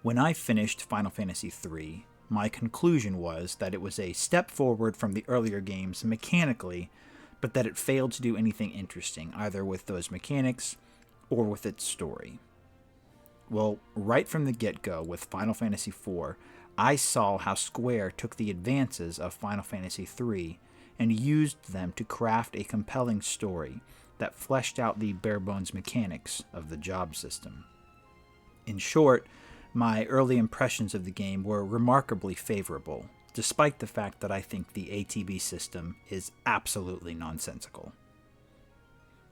When I finished Final Fantasy III, my conclusion was that it was a step forward from the earlier games mechanically, but that it failed to do anything interesting, either with those mechanics or with its story. Well, right from the get-go with Final Fantasy IV, I saw how Square took the advances of Final Fantasy III and used them to craft a compelling story that fleshed out the bare-bones mechanics of the job system. In short, my early impressions of the game were remarkably favorable, despite the fact that I think the ATB system is absolutely nonsensical.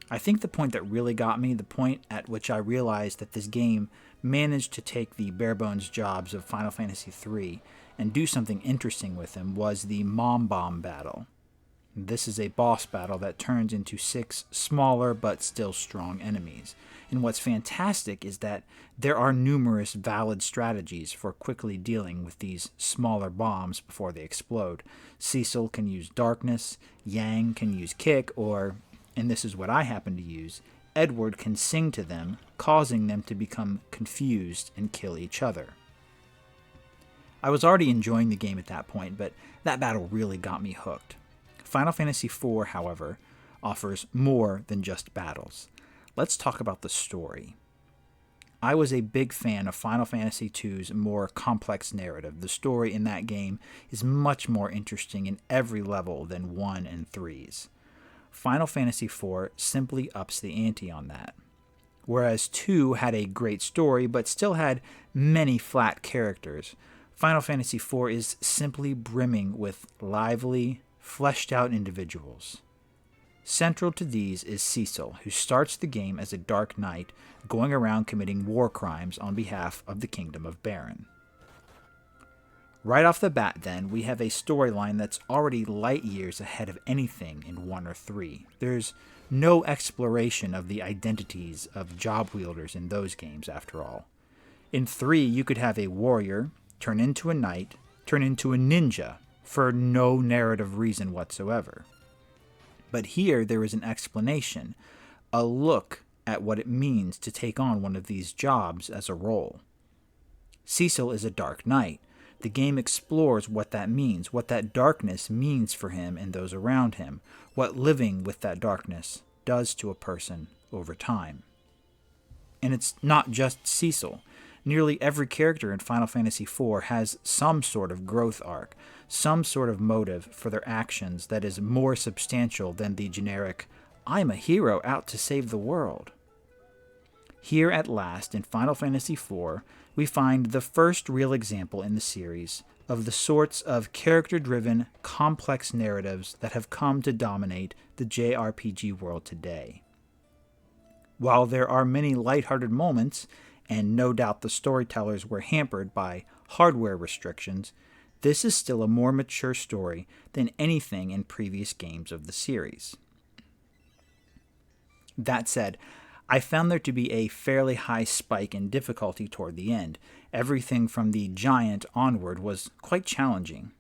I think the point that really got me, the point at which I realized that this game managed to take the bare-bones jobs of Final Fantasy III and do something interesting with them, was the Mom Bomb battle. This is a boss battle that turns into 6 smaller but still strong enemies. And what's fantastic is that there are numerous valid strategies for quickly dealing with these smaller bombs before they explode. Cecil can use Darkness, Yang can use Kick, or, and this is what I happen to use, Edward can sing to them, causing them to become confused and kill each other. I was already enjoying the game at that point, but that battle really got me hooked. Final Fantasy IV, however, offers more than just battles. Let's talk about the story. I was a big fan of Final Fantasy II's more complex narrative. The story in that game is much more interesting in every level than 1 and 3's. Final Fantasy IV simply ups the ante on that. Whereas 2 had a great story but still had many flat characters, Final Fantasy IV is simply brimming with lively, fleshed out individuals. Central to these is Cecil, who starts the game as a Dark Knight going around committing war crimes on behalf of the Kingdom of Baron. Right off the bat, then, we have a storyline that's already light years ahead of anything in 1 or 3. There's no exploration of the identities of job wielders in those games, after all. In 3, you could have a warrior turn into a knight, turn into a ninja, for no narrative reason whatsoever. But here there is an explanation, a look at what it means to take on one of these jobs as a role. Cecil is a Dark Knight. The game explores what that means, what that darkness means for him and those around him, what living with that darkness does to a person over time. And it's not just Cecil. Nearly every character in Final Fantasy IV has some sort of growth arc, some sort of motive for their actions that is more substantial than the generic, "I'm a hero out to save the world." Here at last, in Final Fantasy IV, we find the first real example in the series of the sorts of character-driven, complex narratives that have come to dominate the JRPG world today. While there are many lighthearted moments, and no doubt the storytellers were hampered by hardware restrictions, this is still a more mature story than anything in previous games of the series. That said, I found there to be a fairly high spike in difficulty toward the end. Everything from the giant onward was quite challenging.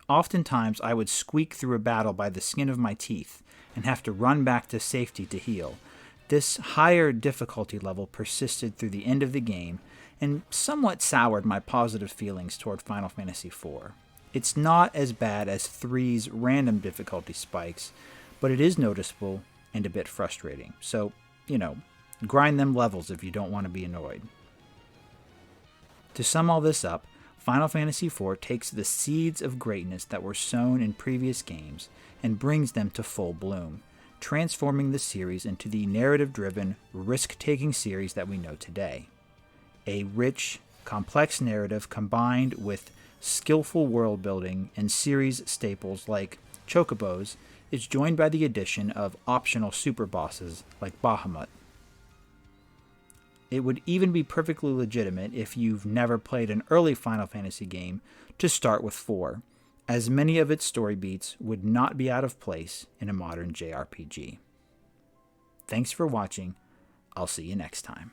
Oftentimes I would squeak through a battle by the skin of my teeth and have to run back to safety to heal. This higher difficulty level persisted through the end of the game and somewhat soured my positive feelings toward Final Fantasy IV. It's not as bad as 3's random difficulty spikes, but it is noticeable and a bit frustrating. So, grind them levels if you don't want to be annoyed. To sum all this up, Final Fantasy IV takes the seeds of greatness that were sown in previous games and brings them to full bloom, transforming the series into the narrative-driven, risk-taking series that we know today. A rich, complex narrative combined with skillful world-building and series staples like Chocobos is joined by the addition of optional super bosses like Bahamut. It would even be perfectly legitimate if you've never played an early Final Fantasy game to start with 4, as many of its story beats would not be out of place in a modern JRPG. Thanks for watching. I'll see you next time.